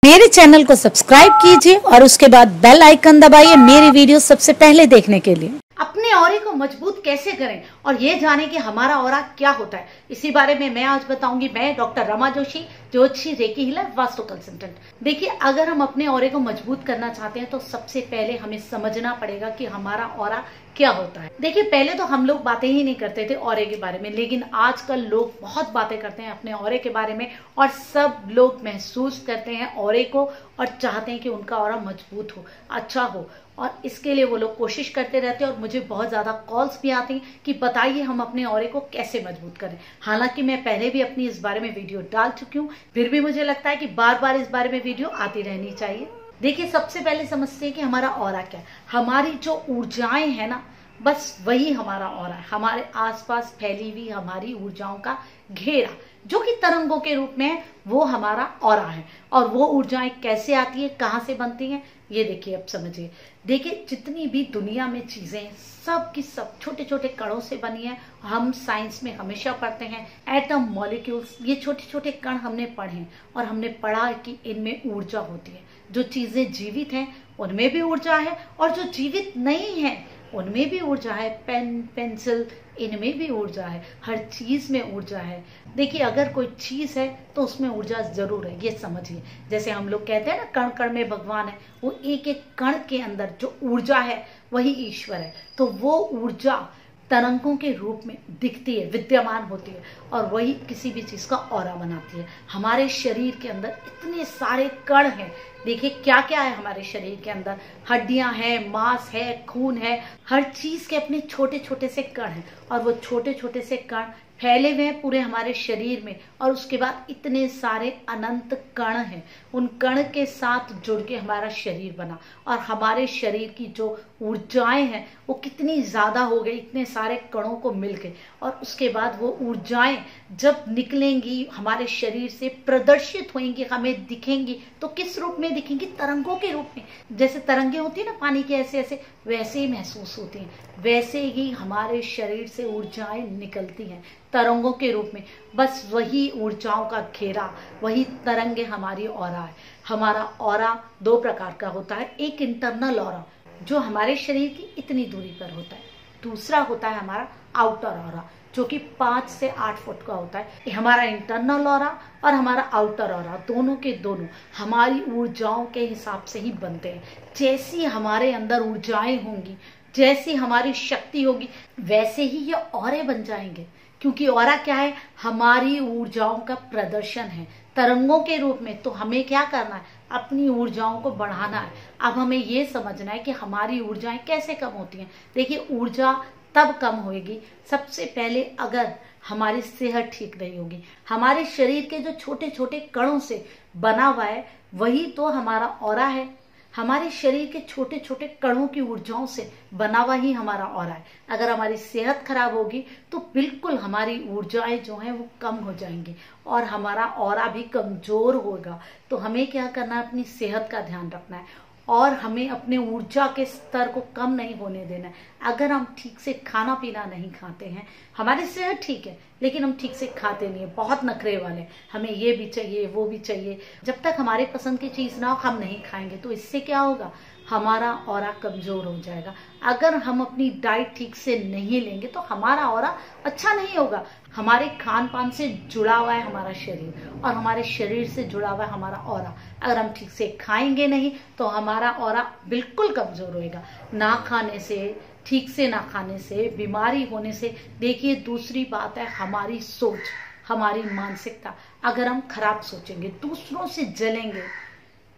मेरे चैनल को सब्सक्राइब कीजिए और उसके बाद बेल आइकन दबाइए मेरी वीडियो सबसे पहले देखने के लिए। अपने ऑरे को मजबूत कैसे करें और ये जाने कि हमारा ऑरा क्या होता है, इसी बारे में मैं आज बताऊंगी। मैं डॉक्टर रमा जोशी, ज्योतिषी, रेकी हीलर, वास्तु कंसल्टेंट। देखिए, अगर हम अपने ऑरे को मजबूत करना चाहते हैं तो सबसे पहले हमें समझना पड़ेगा कि हमारा ऑरा क्या होता है। देखिए, पहले तो हम लोग बातें ही नहीं करते थे ऑरे के बारे में, लेकिन आजकल लोग बहुत बातें करते हैं अपने ऑरे के बारे में और सब लोग महसूस करते हैं ऑरे को और चाहते हैं कि उनका ऑरा मजबूत हो, अच्छा हो, और इसके लिए वो लोग कोशिश करते रहते हैं। और मुझे बहुत ज्यादा कॉल्स भी आती हैं कि बताइए हम अपने ऑरे को कैसे मजबूत करें। हालांकि मैं पहले भी अपनी इस बारे में वीडियो डाल चुकी हूँ, फिर भी मुझे लगता है कि बार बार इस बारे में वीडियो आती रहनी चाहिए। देखिए, सबसे पहले समझते हैं कि हमारा ऑरा क्या है। हमारी जो ऊर्जाएं है ना, बस वही हमारा ऑरा है। हमारे आसपास फैली हुई हमारी ऊर्जाओं का घेरा, जो कि तरंगों के रूप में है, वो हमारा ऑरा है। और वो ऊर्जाएं कैसे आती है, कहाँ से बनती हैं, ये देखिए, अब समझिए। देखिए, जितनी भी दुनिया में चीजें सब की सब छोटे छोटे कणों से बनी है। हम साइंस में हमेशा पढ़ते हैं एटम, मॉलिक्यूल्स, ये छोटे छोटे कण हमने पढ़े हैं और हमने पढ़ा कि इनमें ऊर्जा होती है। जो चीजें जीवित हैं उनमें भी ऊर्जा है और जो जीवित नहीं है उनमें भी ऊर्जा है। पेन, पेंसिल, इनमें भी ऊर्जा है। हर चीज में ऊर्जा है। देखिए, अगर कोई चीज है तो उसमें ऊर्जा जरूर है, ये समझिए। जैसे हम लोग कहते हैं ना, कण कण में भगवान है, वो एक एक कण के अंदर जो ऊर्जा है वही ईश्वर है। तो वो ऊर्जा तरंगों के रूप में दिखती है, विद्यमान होती है, और वही किसी भी चीज का ऑरा बनाती है। हमारे शरीर के अंदर इतने सारे कण हैं। देखिए, क्या क्या है हमारे शरीर के अंदर। हड्डियां हैं, मांस है, खून है, हर चीज के अपने छोटे छोटे से कण हैं। और वो छोटे छोटे से कण फैले हुए हैं पूरे हमारे शरीर में। और उसके बाद इतने सारे अनंत कण हैं। उन कण के साथ जुड़ के हमारा शरीर बना। और हमारे शरीर की जो ऊर्जाएं हैं वो कितनी ज्यादा हो गई इतने सारे कणों को मिलके। और उसके बाद वो ऊर्जाएं जब निकलेंगी हमारे शरीर से, प्रदर्शित होंगी, हमें दिखेंगी, तो किस रूप में दिखेंगी? तरंगों के रूप में। जैसे तरंगे होती है ना पानी के, ऐसे ऐसे वैसे ही महसूस होती हैं। वैसे ही हमारे शरीर से ऊर्जाएं निकलती हैं तरंगों के रूप में। बस वही ऊर्जाओं का घेरा, वही तरंगे हमारी ऑरा है। हमारा ऑरा दो प्रकार का होता है। एक इंटरनल ऑरा, जो हमारे शरीर की इतनी दूरी पर होता है। दूसरा होता है हमारा आउटर ऑरा, जो कि 5 से 8 फुट का होता है। हमारा इंटरनल ऑरा और हमारा आउटर ऑरा, दोनों के दोनों हमारी ऊर्जाओं के हिसाब से ही बनते हैं। जैसी हमारे अंदर ऊर्जाएं होंगी, जैसी हमारी शक्ति होगी, वैसे ही ये ऑरे बन जाएंगे। क्योंकि ऑरा क्या है? हमारी ऊर्जाओं का प्रदर्शन है तरंगों के रूप में। तो हमें क्या करना है? अपनी ऊर्जाओं को बढ़ाना है। अब हमें ये समझना है कि हमारी ऊर्जाएं कैसे कम होती हैं। देखिए, ऊर्जा तब कम होगी सबसे पहले अगर हमारी सेहत ठीक नहीं होगी। हमारे शरीर के जो छोटे छोटे कणों से बना हुआ है वही तो हमारा ऑरा है। हमारे शरीर के छोटे छोटे कणों की ऊर्जाओं से बना हुआ ही हमारा ऑरा है। अगर हमारी सेहत खराब होगी तो बिल्कुल हमारी ऊर्जाएं जो हैं वो कम हो जाएंगी और हमारा ऑरा भी कमजोर होगा। तो हमें क्या करना है? अपनी सेहत का ध्यान रखना है और हमें अपने ऊर्जा के स्तर को कम नहीं होने देना है। अगर हम ठीक से खाना पीना नहीं खाते हैं, हमारी सेहत ठीक है लेकिन हम ठीक से खाते नहीं है, बहुत नखरे वाले, हमें ये भी चाहिए वो भी चाहिए, जब तक हमारे पसंद की चीज ना हो हम नहीं खाएंगे। तो इससे क्या होगा? हमारा ऑरा कमजोर हो जाएगा। अगर हम अपनी डाइट ठीक से नहीं लेंगे तो हमारा ऑरा अच्छा नहीं होगा। हमारे खान पान से जुड़ा हुआ है हमारा शरीर और हमारे शरीर से जुड़ा हुआ है हमारा ऑरा। अगर हम ठीक से खाएंगे नहीं तो हमारा ऑरा बिल्कुल कमजोर होएगा। ना खाने से, ठीक से ना खाने से, बीमारी होने से। देखिए, दूसरी बात है हमारी सोच, हमारी मानसिकता। अगर हम खराब सोचेंगे, दूसरों से जलेंगे,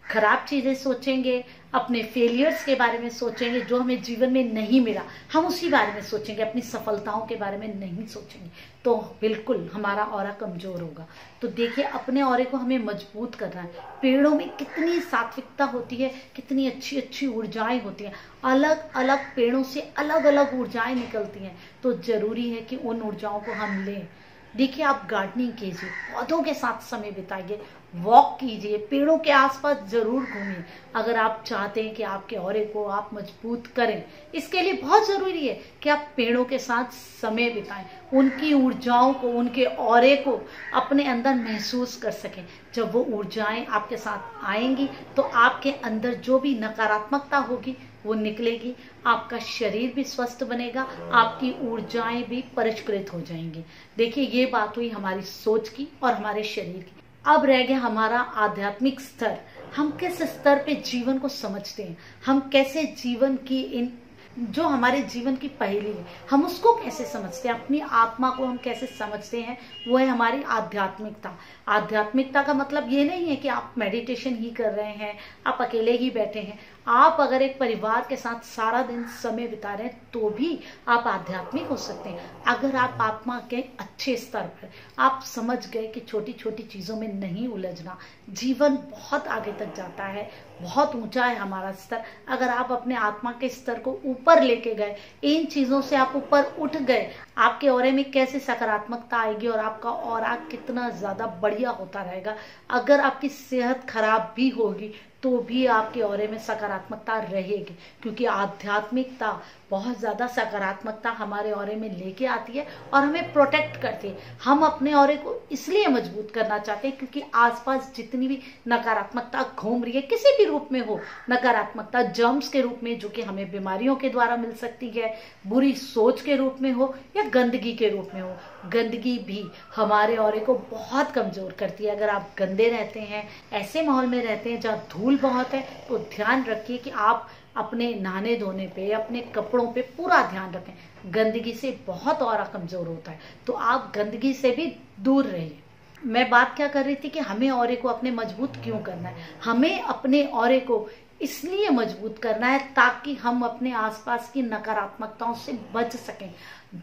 खराब चीजें सोचेंगे, अपने फेलियर्स के बारे में सोचेंगे, जो हमें जीवन में नहीं मिला हम उसी बारे में सोचेंगे, अपनी सफलताओं के बारे में नहीं सोचेंगे, तो बिल्कुल हमारा ऑरा कमजोर होगा। तो देखिए, अपने ऑरे को हमें मजबूत करना है। पेड़ों में कितनी सात्विकता होती है, कितनी अच्छी अच्छी ऊर्जाएं होती हैं। अलग अलग पेड़ों से अलग अलग ऊर्जाएं निकलती हैं। तो जरूरी है कि उन ऊर्जाओं को हम लें। देखिए, आप गार्डनिंग कीजिए, पौधों के साथ समय बिताइए, वॉक कीजिए, पेड़ों के आसपास जरूर घूमिए। अगर आप चाहते हैं कि आपके ऑरे को आप मजबूत करें, इसके लिए बहुत जरूरी है कि आप पेड़ों के साथ समय बिताएं, उनकी ऊर्जाओं को, उनके ऑरे को अपने अंदर महसूस कर सकें। जब वो ऊर्जाएं आपके साथ आएंगी तो आपके अंदर जो भी नकारात्मकता होगी वो निकलेगी, आपका शरीर भी स्वस्थ बनेगा, आपकी ऊर्जाएं भी परिष्कृत हो जाएंगी। देखिए, ये बात हुई हमारी सोच की और हमारे शरीर की। अब रह गया हमारा आध्यात्मिक स्तर। हम किस स्तर पे जीवन को समझते हैं, हम कैसे जीवन की इन जो हमारे जीवन की पहेली है हम उसको कैसे समझते हैं, अपनी आत्मा को हम कैसे समझते हैं, वो है हमारी आध्यात्मिकता। आध्यात्मिकता का मतलब ये नहीं है कि आप मेडिटेशन ही कर रहे हैं, आप अकेले ही बैठे हैं। आप अगर एक परिवार के साथ सारा दिन समय बिता रहे हैं तो भी आप आध्यात्मिक हो सकते हैं। अगर आप आत्मा के अच्छे स्तर पर आप समझ गए कि छोटी छोटी चीजों में नहीं उलझना, जीवन बहुत आगे तक जाता है, बहुत ऊंचा है हमारा स्तर। अगर आप अपने आत्मा के स्तर को ऊपर लेके गए, इन चीजों से आप ऊपर उठ गए, आपके ऑरे में कैसे सकारात्मकता आएगी और आपका ऑरा कितना ज्यादा बढ़िया होता रहेगा। अगर आपकी सेहत खराब भी होगी तो भी आपके ऑरे में सकारात्मकता रहेगी, क्योंकि आध्यात्मिकता बहुत ज्यादा सकारात्मकता हमारे ऑरे में लेके आती है और हमें प्रोटेक्ट करती है। हम अपने ऑरे को इसलिए मजबूत करना चाहते हैं क्योंकि आसपास जितनी भी नकारात्मकता घूम रही है, किसी भी रूप में हो, नकारात्मकता जर्म्स के रूप में जो कि हमें बीमारियों के द्वारा मिल सकती है, बुरी सोच के रूप में हो या गंदगी के रूप में हो, गंदगी भी हमारे ऑरे को बहुत कमजोर करती है। अगर आप गंदे रहते हैं, ऐसे माहौल में रहते हैं जहाँ धूल बहुत है, तो ध्यान रखिए कि आप अपने नहाने धोने पे, अपने कपड़ों पे पूरा ध्यान रखें। गंदगी से बहुत ऑरा कमजोर होता है, तो आप गंदगी से भी दूर रहिए। मैं बात क्या कर रही थी कि हमें ऑरे को अपने मजबूत क्यों करना है। हमें अपने ऑरे को इसलिए मजबूत करना है ताकि हम अपने आसपास की नकारात्मकताओं से बच सकें।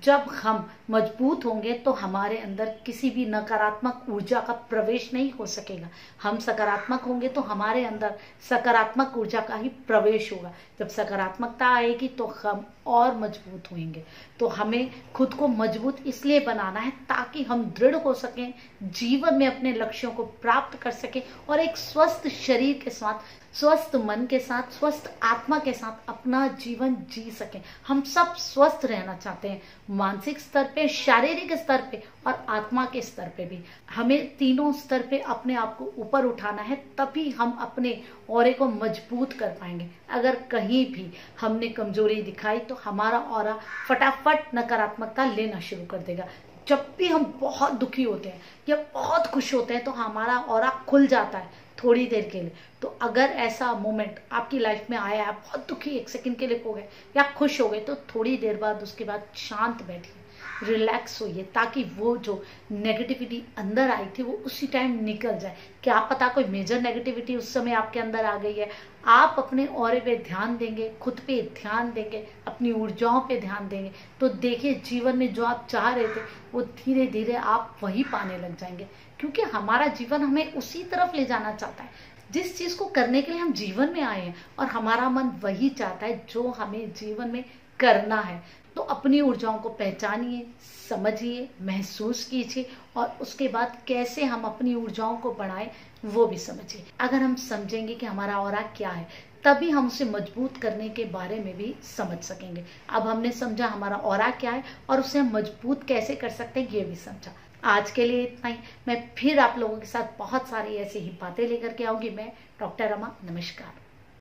जब हम मजबूत होंगे तो हमारे अंदर किसी भी नकारात्मक ऊर्जा का प्रवेश नहीं हो सकेगा। हम सकारात्मक होंगे तो हमारे अंदर सकारात्मक ऊर्जा का ही प्रवेश होगा। जब सकारात्मकता आएगी तो हम और मजबूत होंगे। तो हमें खुद को मजबूत इसलिए बनाना है ताकि हम दृढ़ हो सकें, जीवन में अपने लक्ष्यों को प्राप्त कर सकें और एक स्वस्थ शरीर के साथ, स्वस्थ मन के साथ, स्वस्थ आत्मा के साथ अपना जीवन जी सकें। हम सब स्वस्थ रहना चाहते हैं, मानसिक स्तर पे, शारीरिक स्तर पे और आत्मा के स्तर पे भी। हमें तीनों स्तर पे अपने आप को ऊपर उठाना है, तभी हम अपने ऑरे को मजबूत कर पाएंगे। अगर कहीं भी हमने कमजोरी दिखाई तो हमारा ऑरा फटाफट नकारात्मकता लेना शुरू कर देगा। जब भी हम बहुत दुखी होते हैं या बहुत खुश होते हैं तो हमारा ऑरा खुल जाता है थोड़ी देर के लिए। तो अगर ऐसा मोमेंट आपकी लाइफ में आया, आप बहुत दुखी एक सेकंड के लिए हो गए या खुश हो गए, तो थोड़ी देर बाद उसके बाद शांत बैठिए, रिलैक्स होइए, ताकि वो जो नेगेटिविटी अंदर आई थी वो उसी टाइम निकल जाए। क्या पता कोई मेजर नेगेटिविटी उस समय आपके अंदर आ गई है। आप अपने ऑरे पे ध्यान देंगे, खुद पे ध्यान देंगे, अपनी ऊर्जाओं पे ध्यान देंगे, तो देखिए जीवन में जो आप चाह रहे थे वो धीरे धीरे आप वही पाने लग जाएंगे। क्योंकि हमारा जीवन हमें उसी तरफ ले जाना चाहता है जिस चीज को करने के लिए हम जीवन में आए हैं, और हमारा मन वही चाहता है जो हमें जीवन में करना है। तो अपनी ऊर्जाओं को पहचानिए, समझिए, महसूस कीजिए और उसके बाद कैसे हम अपनी ऊर्जाओं को बढ़ाएं वो भी समझिए। अगर हम समझेंगे कि हमारा ऑरा क्या है, तभी हम उसे मजबूत करने के बारे में भी समझ सकेंगे। अब हमने समझा हमारा ऑरा क्या है और उसे हम मजबूत कैसे कर सकते हैं, ये भी समझा। आज के लिए इतना ही। मैं फिर आप लोगों के साथ बहुत सारी ऐसी ही बातें लेकर के आऊंगी। मैं डॉक्टर रमा, नमस्कार।